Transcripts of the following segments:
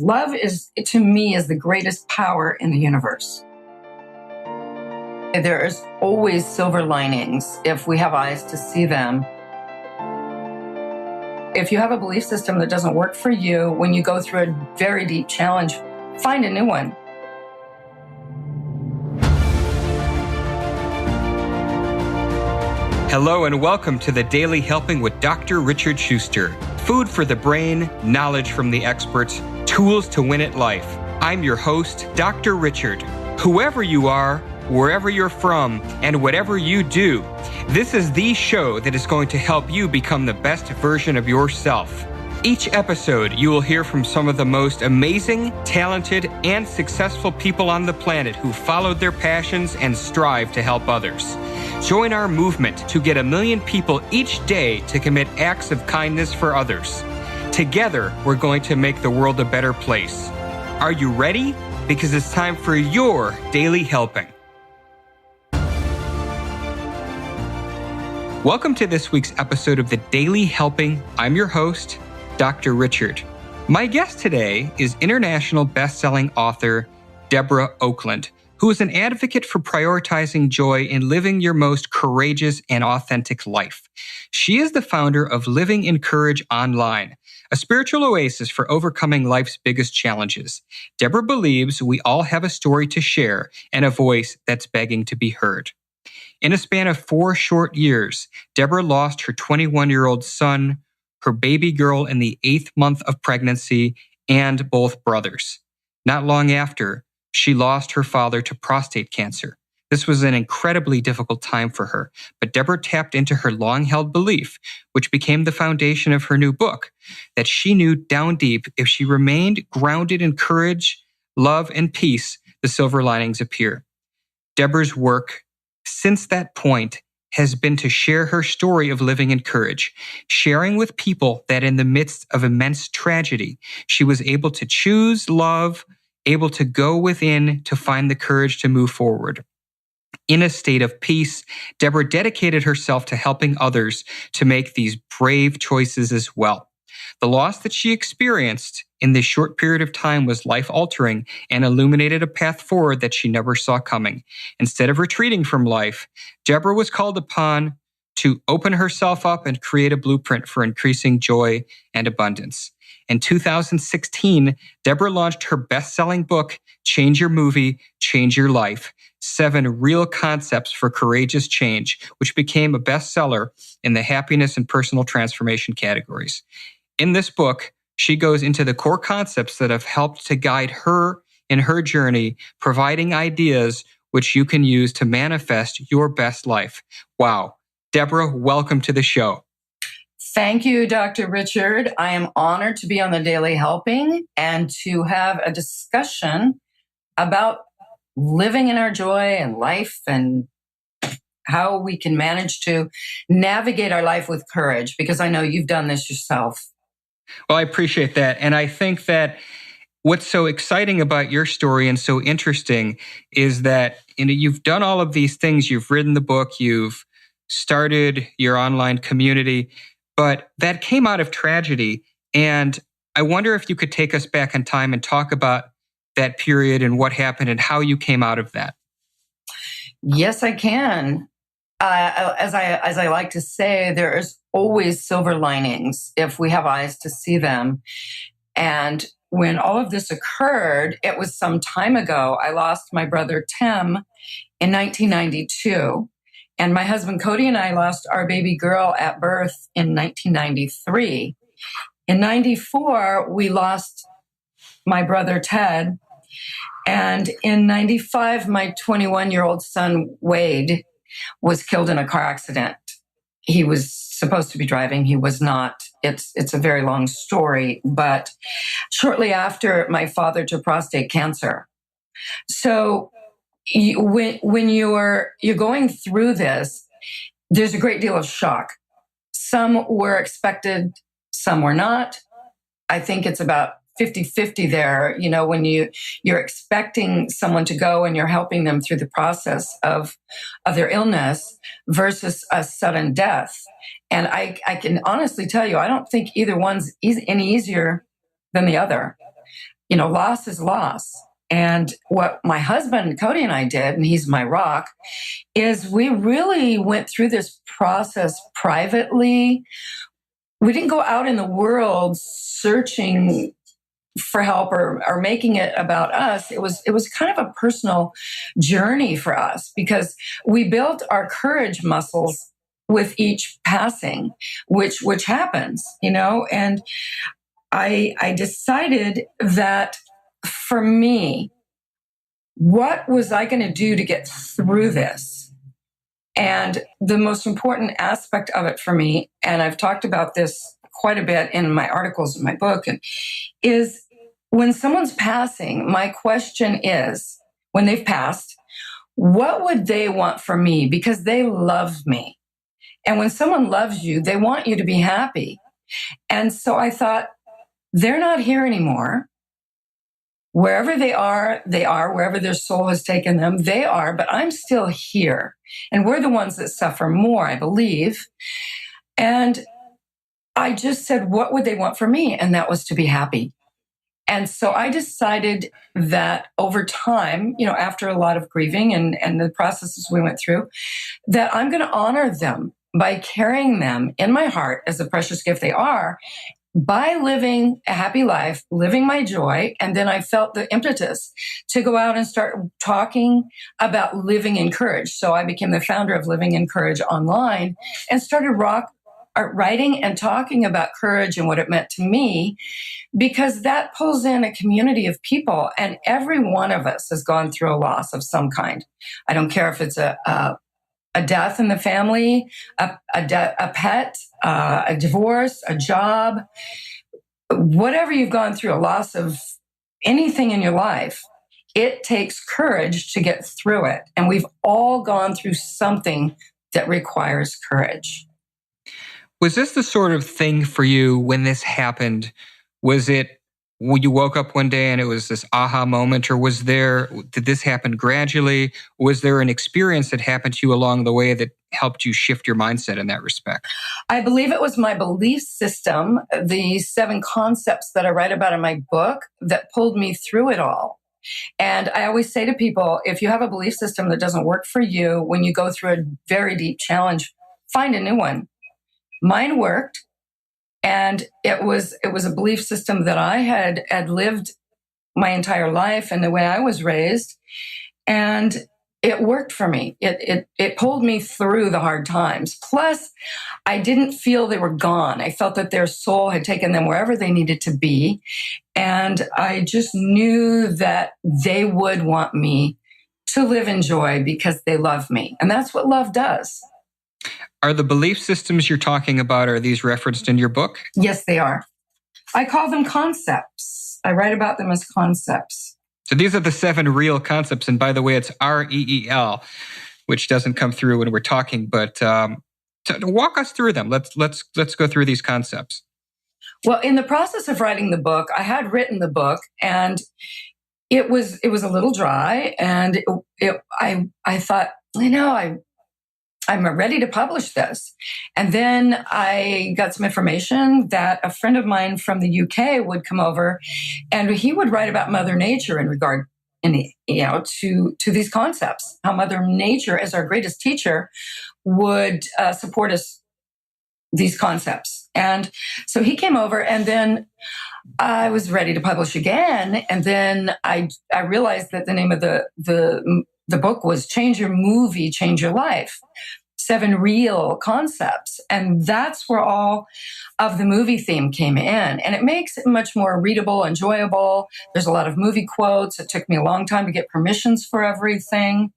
Love is, to me, is the greatest power in the universe. There is always silver linings if we have eyes to see them. If you have a belief system that doesn't work for you, when you go through a very deep challenge, find a new one. Hello and welcome to the Daily Helping with Dr. Richard Schuster. Food for the brain, knowledge from the experts, tools to win at life. I'm your host, Dr. Richard. Whoever you are, wherever you're from, and whatever you do, this is the show that is going to help you become the best version of yourself. Each episode, you will hear from some of the most amazing, talented, and successful people on the planet who followed their passions and strive to help others. Join our movement to get 1 million people each day to commit acts of kindness for others. Together, we're going to make the world a better place. Are you ready? Because it's time for your Daily Helping. Welcome to this week's episode of the Daily Helping. I'm your host, Dr. Richard. My guest today is international best-selling author Debra Oakland, who is an advocate for prioritizing joy in living your most courageous and authentic life. She is the founder of Living in Courage Online, a spiritual oasis for overcoming life's biggest challenges. Debra believes we all have a story to share and a voice that's begging to be heard. In a span of 4 short years, Debra lost her 21-year-old son, her baby girl in the 8th month of pregnancy, and both brothers. Not long after, she lost her father to prostate cancer. This was an incredibly difficult time for her, but Debra tapped into her long-held belief, which became the foundation of her new book, that she knew down deep if she remained grounded in courage, love, and peace, the silver linings appear. Debra's work since that point has been to share her story of living in courage, sharing with people that in the midst of immense tragedy, she was able to choose love, able to go within to find the courage to move forward. In a state of peace, Debra dedicated herself to helping others to make these brave choices as well. The loss that she experienced in this short period of time was life-altering and illuminated a path forward that she never saw coming. Instead of retreating from life, Debra was called upon to open herself up and create a blueprint for increasing joy and abundance. In 2016, Debra launched her best-selling book, Change Your Movie, Change Your Life, 7 Real Concepts for Courageous Change, which became a bestseller in the happiness and personal transformation categories. In this book, she goes into the core concepts that have helped to guide her in her journey, providing ideas which you can use to manifest your best life. Wow. Debra, welcome to the show. Thank you, Dr. Richard. I am honored to be on the Daily Helping and to have a discussion about living in our joy and life and how we can manage to navigate our life with courage, because I know you've done this yourself. Well, I appreciate that. And I think that what's so exciting about your story and so interesting is that you've done all of these things. You've written the book, you've started your online community, but that came out of tragedy. And I wonder if you could take us back in time and talk about that period and what happened and how you came out of that. Yes, I can. As I like to say, there is always silver linings if we have eyes to see them. And when all of this occurred, it was some time ago. I lost my brother Tim in 1992. And my husband Cody and I lost our baby girl at birth in 1993. In 94, we lost my brother Ted. And in 95, my 21-year-old son Wade was killed in a car accident. He was supposed to be driving. He was not. It's a very long story. But shortly after, my father to prostate cancer. So when you're going through this, there's a great deal of shock. Some were expected, some were not. I think it's about 50-50 there, when you're expecting someone to go and you're helping them through the process of their illness versus a sudden death. And I can honestly tell you, I don't think either one's any easier than the other. loss is loss. And what my husband, Cody, and I did, and he's my rock, is we really went through this process privately. We didn't go out in the world searching for help or making it about us. It was kind of a personal journey for us because we built our courage muscles with each passing, which happens, and I decided that for me, what was I going to do to get through this? And the most important aspect of it for me, and I've talked about this quite a bit in my articles in my book, is when someone's passing, my question is, when they've passed, what would they want from me? Because they love me. And when someone loves you, they want you to be happy. And so I thought, they're not here anymore. Wherever they are, wherever their soul has taken them, they are, but I'm still here. And we're the ones that suffer more, I believe. And I just said, what would they want from me? And that was to be happy. And so I decided that over time, after a lot of grieving and the processes we went through, that I'm going to honor them by carrying them in my heart as a precious gift they are, by living a happy life, living my joy. And then I felt the impetus to go out and start talking about living in courage. So I became the founder of Living in Courage online and started writing and talking about courage and what it meant to me, because that pulls in a community of people. And every one of us has gone through a loss of some kind. I don't care if it's a death in the family, a pet, a divorce, a job, whatever you've gone through, a loss of anything in your life, it takes courage to get through it. And we've all gone through something that requires courage. Was this the sort of thing for you when this happened? Was it when you woke up one day and it was this aha moment, or did this happen gradually? Was there an experience that happened to you along the way that helped you shift your mindset in that respect? I believe it was my belief system, the 7 concepts that I write about in my book, that pulled me through it all. And I always say to people, if you have a belief system that doesn't work for you when you go through a very deep challenge, find a new one. Mine worked. And it was a belief system that I had lived my entire life and the way I was raised. And it worked for me. It pulled me through the hard times. Plus, I didn't feel they were gone. I felt that their soul had taken them wherever they needed to be. And I just knew that they would want me to live in joy because they love me. And that's what love does. Are the belief systems you're talking about, are these referenced in your book? Yes, they are. I call them concepts. I write about them as concepts. So these are the 7 real concepts. And by the way, it's REEL, which doesn't come through when we're talking, but to walk us through them. Let's go through these concepts. Well, in the process of writing the book, I had written the book and it was a little dry. And I thought, I'm ready to publish this. And then I got some information that a friend of mine from the UK would come over and he would write about Mother Nature in regard to these concepts, how Mother Nature, as our greatest teacher, would support us, these concepts. And so he came over, and then I was ready to publish again. And then I realized that the name of the book was Change Your Movie, Change Your Life. 7 real concepts. And that's where all of the movie theme came in. And it makes it much more readable, enjoyable. There's a lot of movie quotes. It took me a long time to get permissions for everything.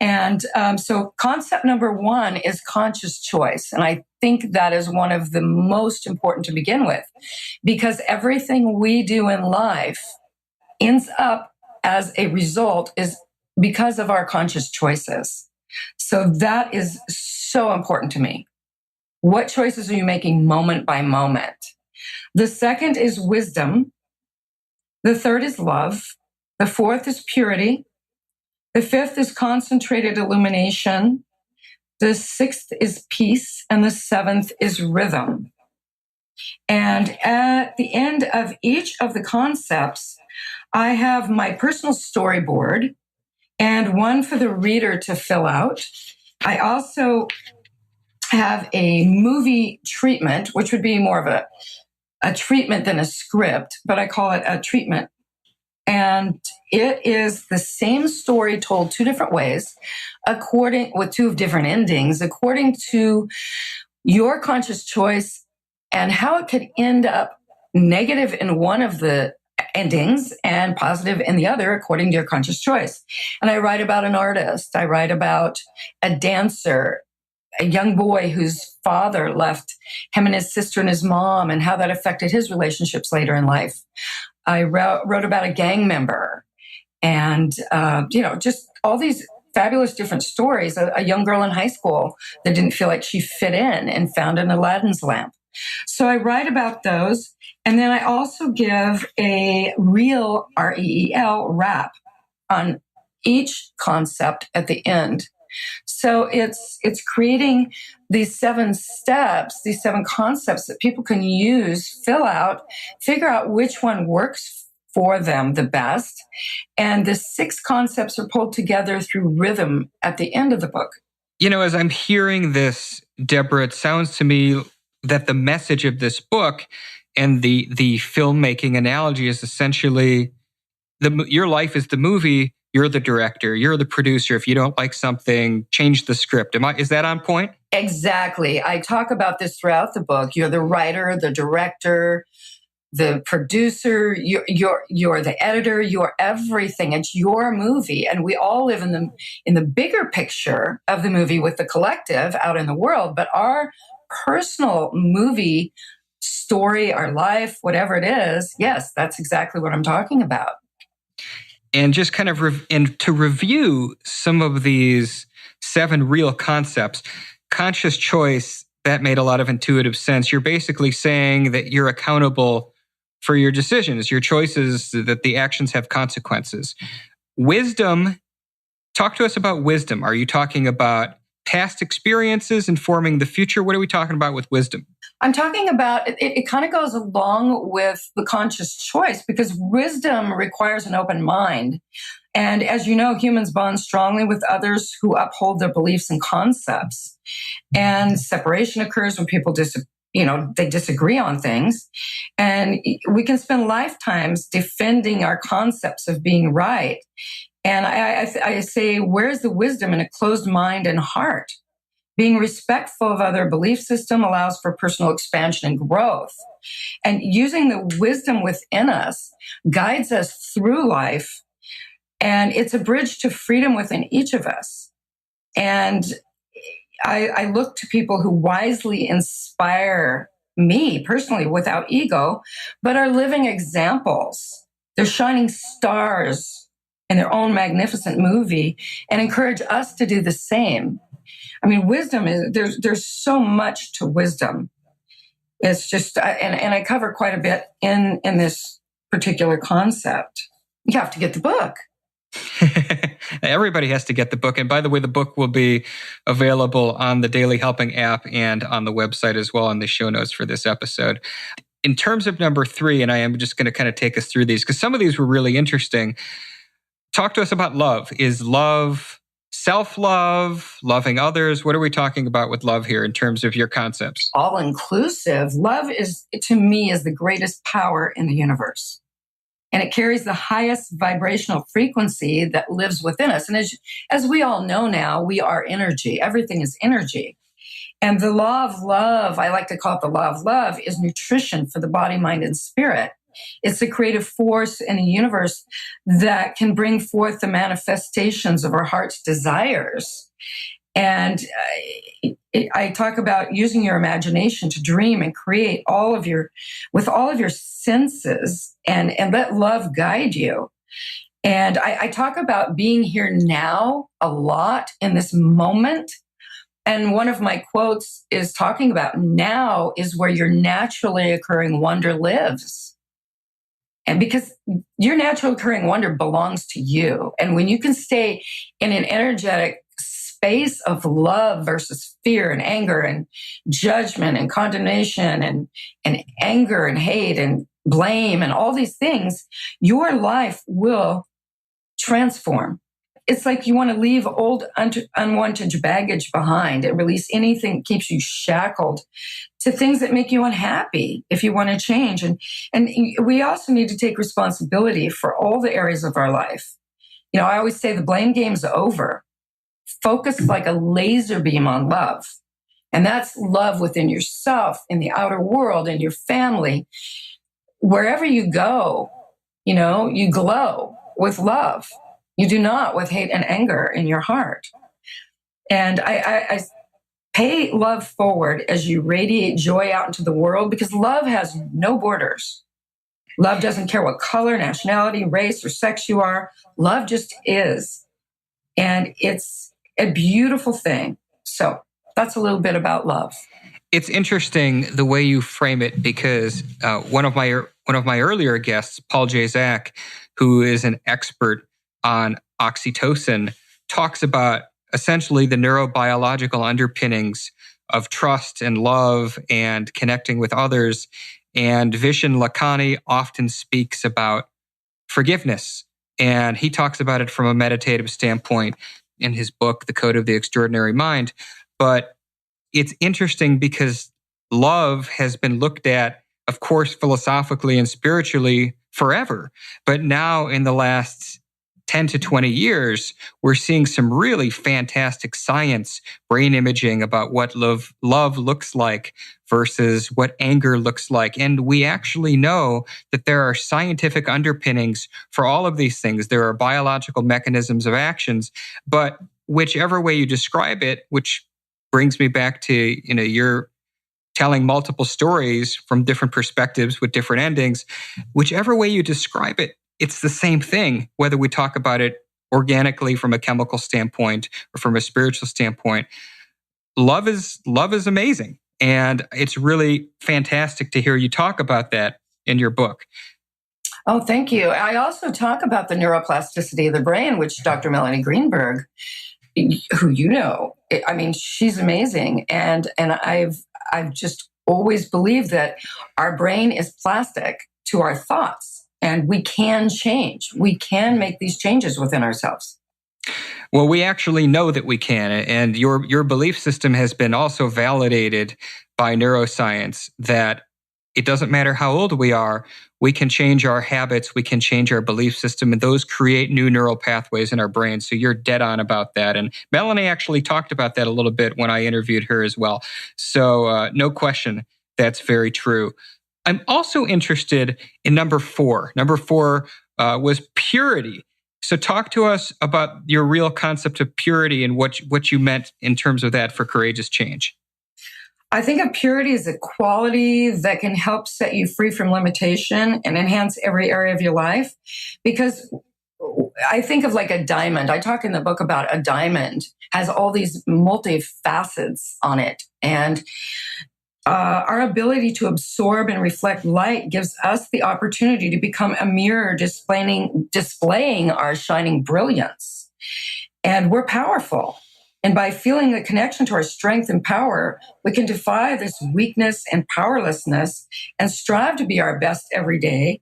And so concept number 1 is conscious choice. And I think that is one of the most important to begin with, because everything we do in life ends up as a result is because of our conscious choices. So that is so important to me. What choices are you making moment by moment? The second is wisdom. The third is love. The fourth is purity. The fifth is concentrated illumination. The 6th is peace. And the 7th is rhythm. And at the end of each of the concepts, I have my personal storyboard and one for the reader to fill out. I also have a movie treatment, which would be more of a treatment than a script, but I call it a treatment. And it is the same story told two different ways, with two different endings, according to your conscious choice and how it could end up negative in one of the endings and positive in the other, according to your conscious choice. And I write about an artist. I write about a dancer, a young boy whose father left him and his sister and his mom, and how that affected his relationships later in life. I wrote about a gang member, and just all these fabulous different stories. A young girl in high school that didn't feel like she fit in and found an Aladdin's lamp. So I write about those, and then I also give a real REEL wrap on each concept at the end. So it's creating these 7 steps, these 7 concepts that people can use, fill out, figure out which one works for them the best. And the 6 concepts are pulled together through rhythm at the end of the book. As I'm hearing this, Debra, it sounds to me that the message of this book and the filmmaking analogy is essentially your life is the movie. You're the director. You're the producer. If you don't like something, change the script. Is that on point? Exactly. I talk about this throughout the book. You're the writer, the director, the producer. You're the editor. You're everything. It's your movie, and we all live in the bigger picture of the movie with the collective out in the world. But our personal movie story, our life, whatever it is, yes, that's exactly what I'm talking about. And just kind of to review some of these 7 real concepts, conscious choice, that made a lot of intuitive sense. You're basically saying that you're accountable for your decisions, your choices, that the actions have consequences. Wisdom, talk to us about wisdom. Are you talking about past experiences informing the future? What are we talking about with wisdom? I'm talking about, it kind of goes along with the conscious choice, because wisdom requires an open mind. And as you know, humans bond strongly with others who uphold their beliefs and concepts. And separation occurs when people they disagree on things. And we can spend lifetimes defending our concepts of being right. And I say, where's the wisdom in a closed mind and heart? Being respectful of other belief system allows for personal expansion and growth. And using the wisdom within us guides us through life. And it's a bridge to freedom within each of us. And I look to people who wisely inspire me personally without ego, but are living examples. They're shining stars in their own magnificent movie, and encourage us to do the same. I mean, wisdom there's so much to wisdom. It's just, and I cover quite a bit in this particular concept. You have to get the book. Everybody has to get the book. And by the way, the book will be available on the Daily Helping app and on the website as well, on the show notes for this episode. In terms of number 3, and I am just going to kind of take us through these because some of these were really interesting. Talk to us about love. Is love self-love, loving others? What are we talking about with love here in terms of your concepts? All-inclusive. Love to me, is the greatest power in the universe. And it carries the highest vibrational frequency that lives within us. And as we all know now, we are energy. Everything is energy. And the law of love, I like to call it the law of love, is nutrition for the body, mind, and spirit. It's the creative force in the universe that can bring forth the manifestations of our heart's desires. And I talk about using your imagination to dream and create with all of your senses, and let love guide you. And I talk about being here now a lot in this moment. And one of my quotes is talking about now is where your naturally occurring wonder lives. And because your natural occurring wonder belongs to you. And when you can stay in an energetic space of love versus fear and anger and judgment and condemnation and anger and hate and blame and all these things, your life will transform. It's like you want to leave old unwanted baggage behind and release anything that keeps you shackled to things that make you unhappy if you want to change. And we also need to take responsibility for all the areas of our life. I always say the blame game's over. Focus like a laser beam on love. And that's love within yourself, in the outer world, in your family. Wherever you go, you glow with love. You do not with hate and anger in your heart. And I pay love forward as you radiate joy out into the world, because love has no borders. Love doesn't care what color, nationality, race, or sex you are. Love just is. And it's a beautiful thing. So that's a little bit about love. It's interesting the way you frame it, because one of my earlier guests, Paul J. Zak, who is an expert on oxytocin, talks about essentially the neurobiological underpinnings of trust and love and connecting with others. And Vishen Lakhani often speaks about forgiveness, and he talks about it from a meditative standpoint in his book, The Code of the Extraordinary Mind. But it's interesting because love has been looked at, of course, philosophically and spiritually forever. But now in the last 10 to 20 years, we're seeing some really fantastic science, brain imaging about what love looks like versus what anger looks like. And we actually know that there are scientific underpinnings for all of these things. There are biological mechanisms of actions, but whichever way you describe it, which brings me back to, you're telling multiple stories from different perspectives with different endings. Whichever way you describe it, it's the same thing, whether we talk about it organically from a chemical standpoint or from a spiritual standpoint. Love is amazing. And it's really fantastic to hear you talk about that in your book. Oh, thank you. I also talk about the neuroplasticity of the brain, which Dr. Melanie Greenberg, who she's amazing. And I've just always believed that our brain is plastic to our thoughts, and we can change. We can make these changes within ourselves. Well, we actually know that we can. And your belief system has been also validated by neuroscience that it doesn't matter how old we are, we can change our habits, we can change our belief system, and those create new neural pathways in our brain. So you're dead on about that. And Melanie actually talked about that a little bit when I interviewed her as well. So no question, that's very true. I'm also interested in number 4. Number 4 was purity. So talk to us about your real concept of purity and what you meant in terms of that for courageous change. I think of purity as a quality that can help set you free from limitation and enhance every area of your life. Because I think of like a diamond. I talk in the book about a diamond has all these multi-facets on it. And our ability to absorb and reflect light gives us the opportunity to become a mirror displaying our shining brilliance. And we're powerful. And by feeling the connection to our strength and power, we can defy this weakness and powerlessness and strive to be our best every day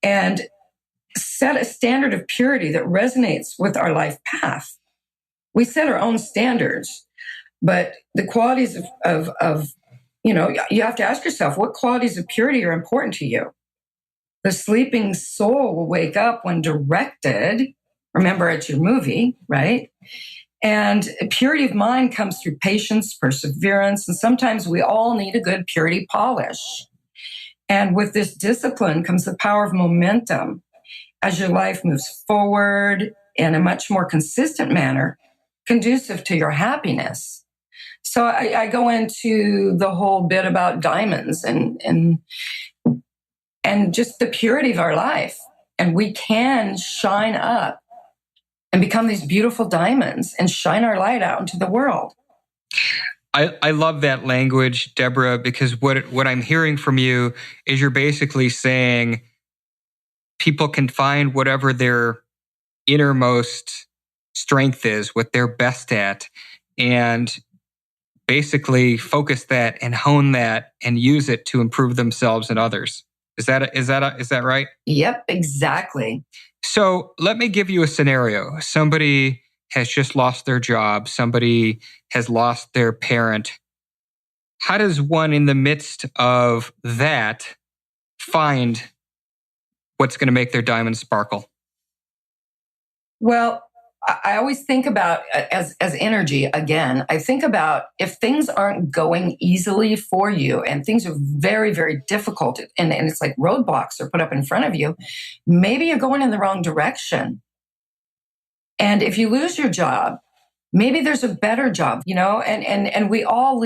and set a standard of purity that resonates with our life path. We set our own standards, but the qualities of you have to ask yourself, what qualities of purity are important to you? The sleeping soul will wake up when directed. Remember, it's your movie, right? And purity of mind comes through patience, perseverance, and sometimes we all need a good purity polish. And with this discipline comes the power of momentum as your life moves forward in a much more consistent manner, conducive to your happiness. So I go into the whole bit about diamonds and just the purity of our life. And we can shine up and become these beautiful diamonds and shine our light out into the world. I love that language, Debra, because what I'm hearing from you is you're basically saying people can find whatever their innermost strength is, what they're best at, and basically focus that and hone that and use it to improve themselves and others. Is that right? Yep, exactly. So let me give you a scenario. Somebody has just lost their job. Somebody has lost their parent. How does one in the midst of that find what's going to make their diamond sparkle? Well, I always think about as energy again. I think about if things aren't going easily for you and things are very, very difficult and it's like roadblocks are put up in front of you, maybe you're going in the wrong direction. And if you lose your job, maybe there's a better job, and we all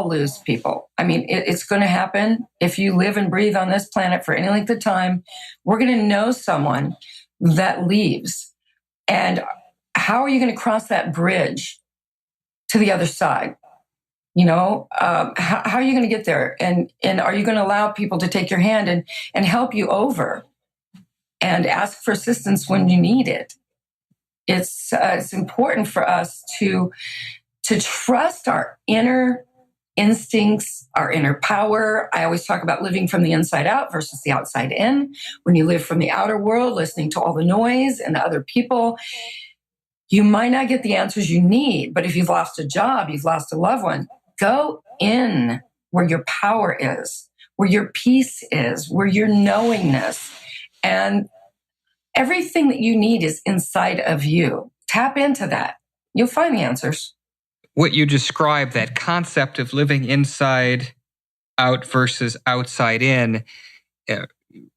lose people. I mean, it's going to happen. If you live and breathe on this planet for any length of time, we're going to know someone that leaves. And how are you going to cross that bridge to the other side? How are you going to get there? And are you going to allow people to take your hand and help you over and ask for assistance when you need it? It's important for us to trust our inner instincts, our inner power. I always talk about living from the inside out versus the outside in. When you live from the outer world, listening to all the noise and the other people, you might not get the answers you need. But if you've lost a job, you've lost a loved one, go in where your power is, where your peace is, where your knowingness. And everything that you need is inside of you. Tap into that. You'll find the answers. What you describe, that concept of living inside out versus outside in,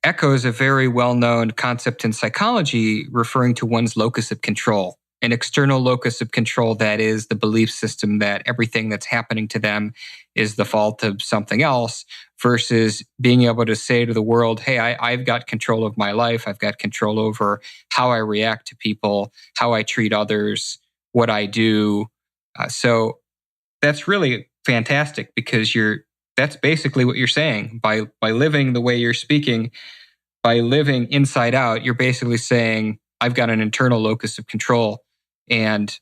echoes a very well-known concept in psychology referring to one's locus of control. An external locus of control, that is the belief system that everything that's happening to them is the fault of something else, versus being able to say to the world, hey, I've got control of my life. I've got control over how I react to people, how I treat others, what I do. So that's really fantastic, because that's basically what you're saying. By living the way you're speaking, by living inside out, you're basically saying, I've got an internal locus of control and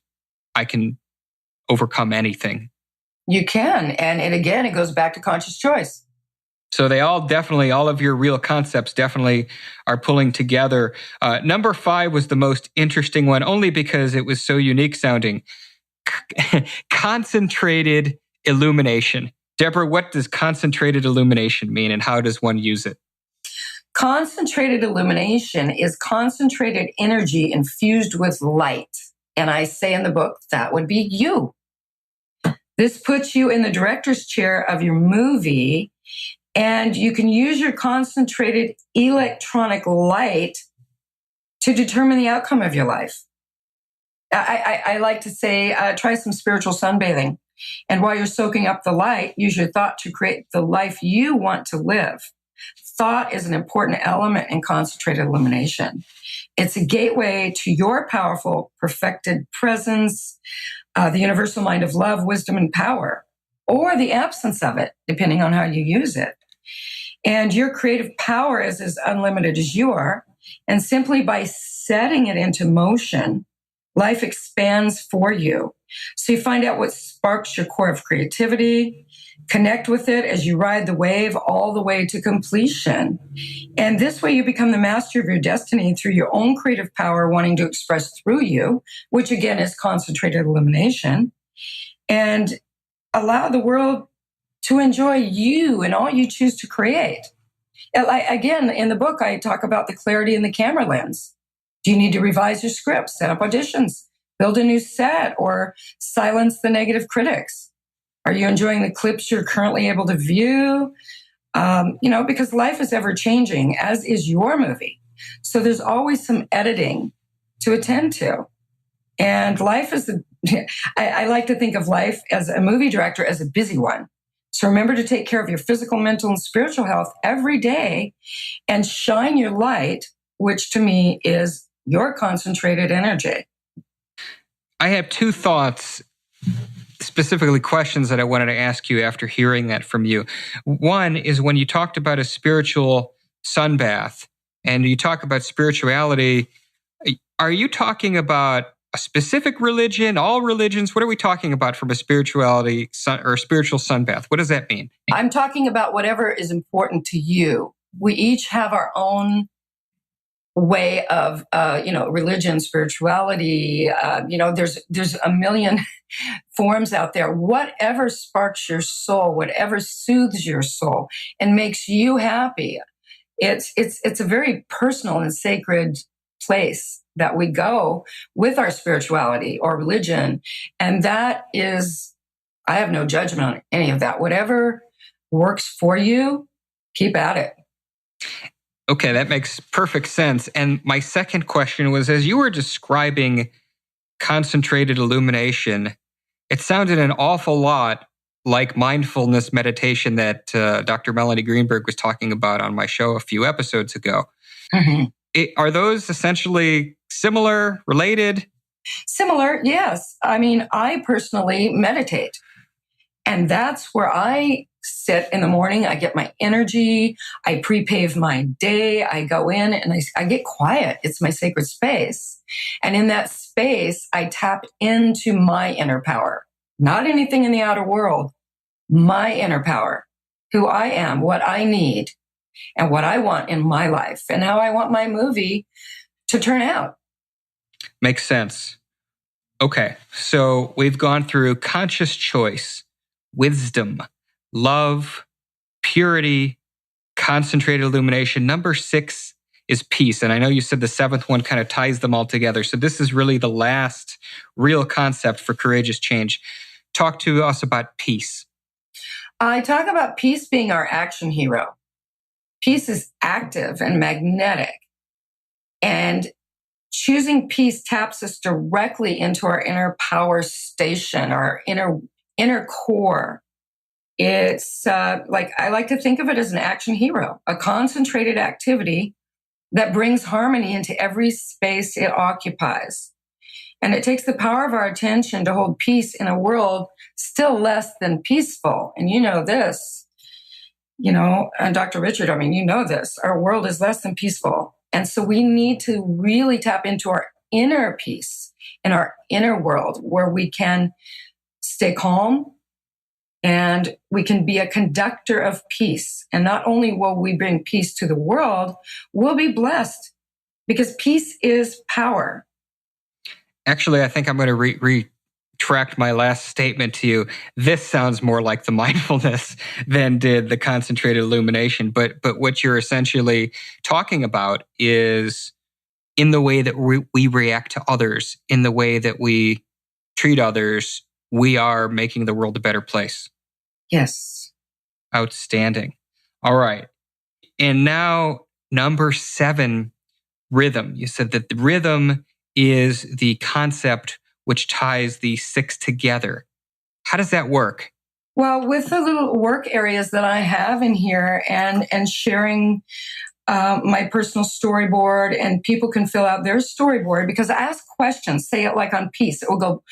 I can overcome anything. You can. And again, it goes back to conscious choice. So they all of your real concepts definitely are pulling together. Number 5 was the most interesting one, only because it was so unique sounding. Concentrated illumination. Debra, what does concentrated illumination mean and how does one use it? Concentrated illumination is concentrated energy infused with light. And I say in the book, that would be you. This puts you in the director's chair of your movie, and you can use your concentrated electronic light to determine the outcome of your life. I like to say, try some spiritual sunbathing. And while you're soaking up the light, use your thought to create the life you want to live. Thought is an important element in concentrated illumination. It's a gateway to your powerful, perfected presence, the universal mind of love, wisdom, and power, or the absence of it, depending on how you use it. And your creative power is as unlimited as you are. And simply by setting it into motion, life expands for you. So you find out what sparks your core of creativity, connect with it as you ride the wave all the way to completion. And this way you become the master of your destiny through your own creative power wanting to express through you, which again is concentrated illumination, and allow the world to enjoy you and all you choose to create. Again, in the book, I talk about the clarity in the camera lens. Do you need to revise your script, set up auditions, build a new set, or silence the negative critics? Are you enjoying the clips you're currently able to view? Because life is ever changing, as is your movie. So there's always some editing to attend to. And life is I like to think of life as a movie director as a busy one. So remember to take care of your physical, mental, and spiritual health every day and shine your light, which to me is your concentrated energy. I have 2 thoughts, specifically questions that I wanted to ask you after hearing that from you. One is when you talked about a spiritual sunbath and you talk about spirituality, are you talking about a specific religion, all religions? What are we talking about from a spirituality or spiritual sunbath? What does that mean? I'm talking about whatever is important to you. we each have our own way of, religion, spirituality. There's a million forms out there. Whatever sparks your soul, whatever soothes your soul and makes you happy. It's a very personal and sacred place that we go with our spirituality or religion. And that is, I have no judgment on any of that. Whatever works for you, keep at it. Okay, that makes perfect sense. And my second question was, as you were describing concentrated illumination, it sounded an awful lot like mindfulness meditation that Dr. Melanie Greenberg was talking about on my show a few episodes ago. Mm-hmm. Are those essentially similar, related? Similar, yes. I mean, I personally meditate. And that's where I sit in the morning. I get my energy. I pre-pave my day. I go in and I get quiet. It's my sacred space. And in that space, I tap into my inner power, not anything in the outer world, my inner power, who I am, what I need, and what I want in my life, and how I want my movie to turn out. Makes sense. Okay, so we've gone through conscious choice, wisdom, love, purity, concentrated illumination. Number 6 is peace. And I know you said the 7th one kind of ties them all together. So this is really the last real concept for courageous change. Talk to us about peace. I talk about peace being our action hero. Peace is active and magnetic. And choosing peace taps us directly into our inner power station, our inner core. It's I like to think of it as an action hero, a concentrated activity that brings harmony into every space it occupies. And it takes the power of our attention to hold peace in a world still less than peaceful. And you know this, and Dr. Richard, you know this, our world is less than peaceful. And so we need to really tap into our inner peace in our inner world where we can stay calm and we can be a conductor of peace. And not only will we bring peace to the world, we'll be blessed because peace is power. Actually, I think I'm going to retract my last statement to you. This sounds more like the mindfulness than did the concentrated illumination. But what you're essentially talking about is in the way that we react to others, in the way that we treat others, we are making the world a better place. Yes. Outstanding. All right. And now number 7, rhythm. You said that the rhythm is the concept which ties the 6 together. How does that work? Well, with the little work areas that I have in here and sharing my personal storyboard, and people can fill out their storyboard because I ask questions, say it like on peace. It will go,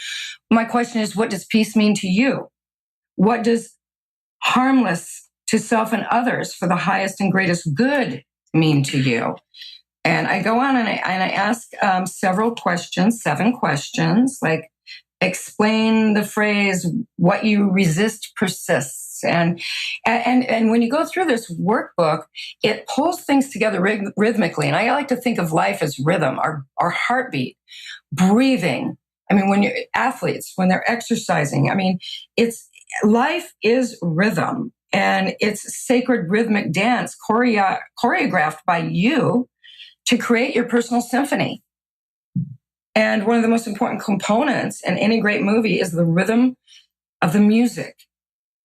my question is, what does peace mean to you? What does harmless to self and others for the highest and greatest good mean to you? And I go on and I ask several questions, 7 questions, like explain the phrase, what you resist persists. And when you go through this workbook, it pulls things together rhythmically. And I like to think of life as rhythm, our heartbeat, breathing. When you're athletes, when they're exercising, life is rhythm, and it's sacred rhythmic dance choreographed by you to create your personal symphony. And one of the most important components in any great movie is the rhythm of the music,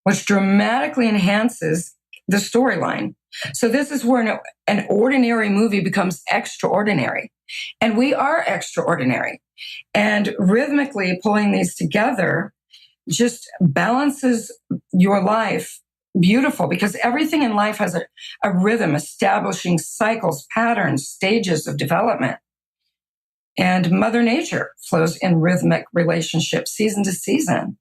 which dramatically enhances the storyline. So this is where an ordinary movie becomes extraordinary. And we are extraordinary. And rhythmically pulling these together just balances your life beautiful, because everything in life has a rhythm, establishing cycles, patterns, stages of development. And Mother Nature flows in rhythmic relationships, season to season.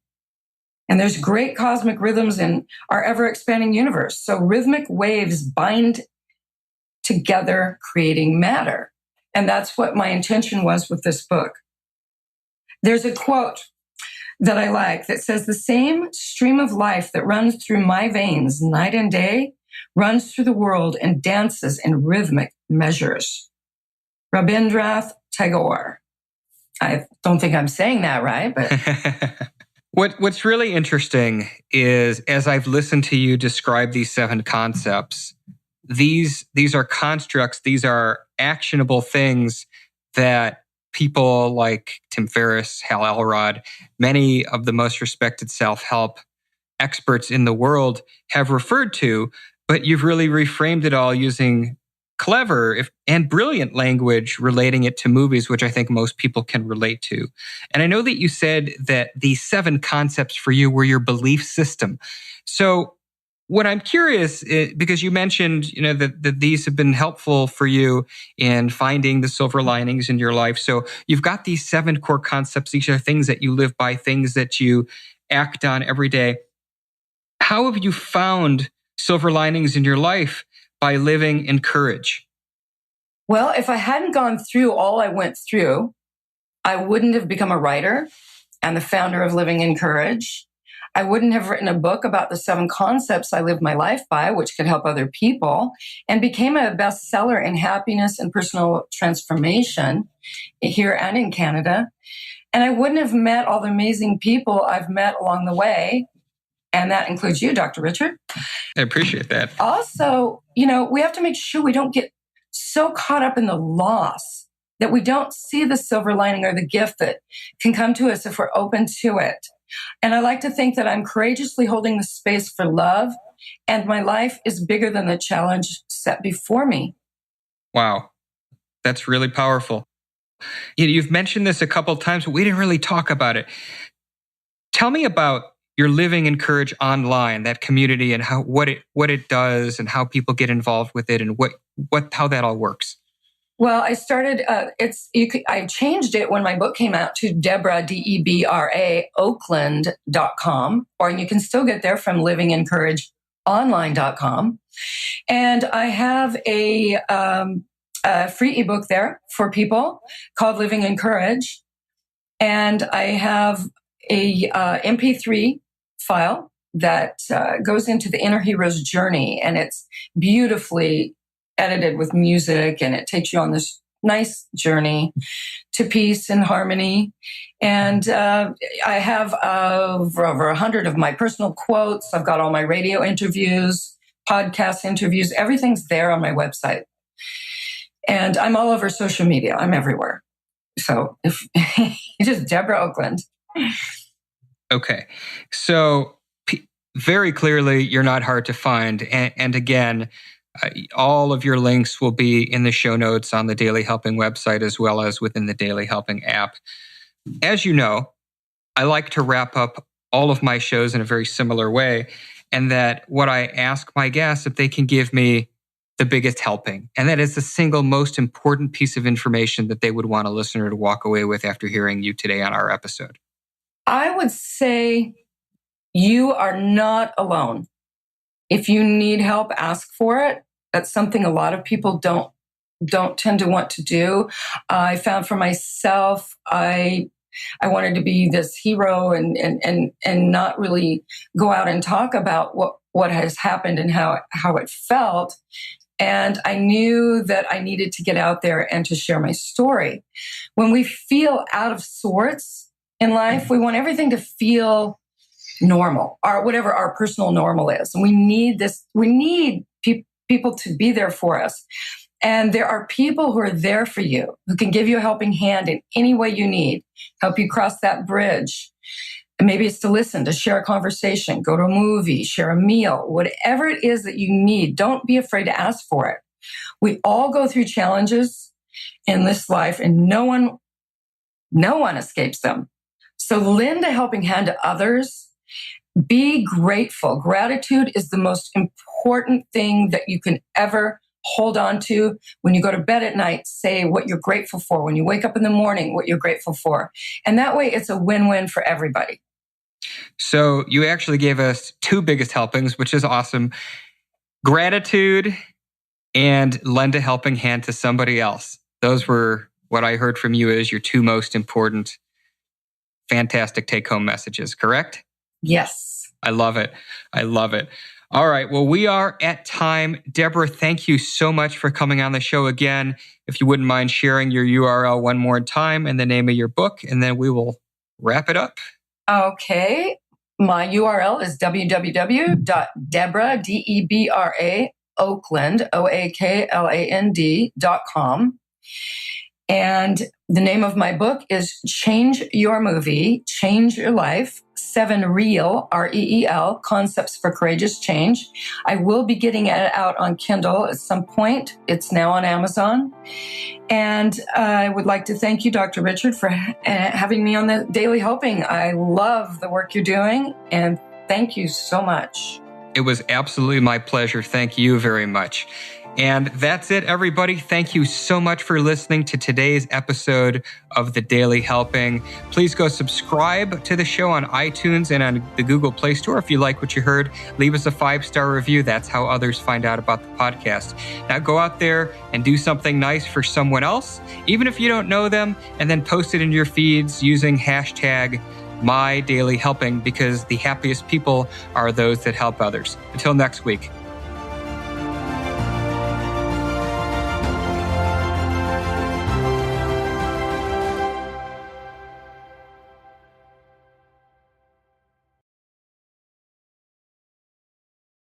And there's great cosmic rhythms in our ever-expanding universe. So rhythmic waves bind together, creating matter. And that's what my intention was with this book. There's a quote that I like that says, the same stream of life that runs through my veins night and day runs through the world and dances in rhythmic measures. Rabindranath Tagore. I don't think I'm saying that right, but... What's really interesting is, as I've listened to you describe these 7 concepts, these are constructs, these are actionable things that people like Tim Ferriss, Hal Elrod, many of the most respected self-help experts in the world have referred to, but you've really reframed it all using clever and brilliant language relating it to movies, which I think most people can relate to. And I know that you said that these 7 concepts for you were your belief system. So what I'm curious, because you mentioned, that these have been helpful for you in finding the silver linings in your life. So you've got these 7 core concepts. These are things that you live by, things that you act on every day. How have you found silver linings in your life by living in courage? Well, if I hadn't gone through all I went through, I wouldn't have become a writer and the founder of Living in Courage. I wouldn't have written a book about the 7 concepts I live my life by, which could help other people, and became a bestseller in happiness and personal transformation here and in Canada. And I wouldn't have met all the amazing people I've met along the way. And that includes you, Dr. Richard. I appreciate that. Also, we have to make sure we don't get so caught up in the loss that we don't see the silver lining or the gift that can come to us if we're open to it. And I like to think that I'm courageously holding the space for love, and my life is bigger than the challenge set before me. Wow. That's really powerful. You've mentioned this a couple of times, but we didn't really talk about it. Tell me about your Living in Courage online, that community, and what it does, and how people get involved with it, and how that all works. Well, I started. I changed it when my book came out to Debra Debra Oakland.com, or you can still get there from livingincourageonline.com. And I have a free ebook there for people called Living in Courage, and I have a MP3 file that goes into the inner hero's journey, and it's beautifully edited with music, and it takes you on this nice journey to peace and harmony. And I have over 100 of my personal quotes. I've got all my radio interviews, podcast interviews. Everything's there on my website. And I'm all over social media. I'm everywhere. So if just Debra Oakland. Okay. So very clearly, you're not hard to find. And again, all of your links will be in the show notes on the Daily Helping website, as well as within the Daily Helping app. As you know, I like to wrap up all of my shows in a very similar way, and that what I ask my guests, if they can give me the biggest helping, and that is the single most important piece of information that they would want a listener to walk away with after hearing you today on our episode. I would say you are not alone. If you need help, ask for it. That's something a lot of people don't tend to want to do. I found for myself, I wanted to be this hero and not really go out and talk about what has happened and how it felt. And I knew that I needed to get out there and to share my story. When we feel out of sorts in life, we want everything to feel normal, or whatever our personal normal is. And we need this. We need people to be there for us. And there are people who are there for you, who can give you a helping hand in any way you need, help you cross that bridge. And maybe it's to listen, to share a conversation, go to a movie, share a meal, whatever it is that you need. Don't be afraid to ask for it. We all go through challenges in this life, and no one escapes them. So lend a helping hand to others. Be grateful. Gratitude is the most important thing that you can ever hold on to. When you go to bed at night, say what you're grateful for. When you wake up in the morning, what you're grateful for. And that way it's a win-win for everybody. So you actually gave us 2 biggest helpings, which is awesome. Gratitude and lend a helping hand to somebody else. Those were what I heard from you as your 2 most important, fantastic take-home messages, correct? Yes. I love it. I love it. All right. Well, we are at time. Debra, thank you so much for coming on the show again. If you wouldn't mind sharing your URL one more time and the name of your book, and then we will wrap it up. Okay. My URL is www.debra, Debra Oakland, OAKLAND.com. And the name of my book is Change Your Movie, Change Your Life, 7 Real, REEL, Concepts for Courageous Change. I will be getting it out on Kindle at some point. It's now on Amazon. And I would like to thank you, Dr. Richard, for having me on the Daily Helping. I love the work you're doing, and thank you so much. It was absolutely my pleasure. Thank you very much. And that's it, everybody. Thank you so much for listening to today's episode of The Daily Helping. Please go subscribe to the show on iTunes and on the Google Play Store. If you like what you heard, leave us a 5-star review. That's how others find out about the podcast. Now go out there and do something nice for someone else, even if you don't know them, and then post it in your feeds using hashtag #MyDailyHelping, because the happiest people are those that help others. Until next week.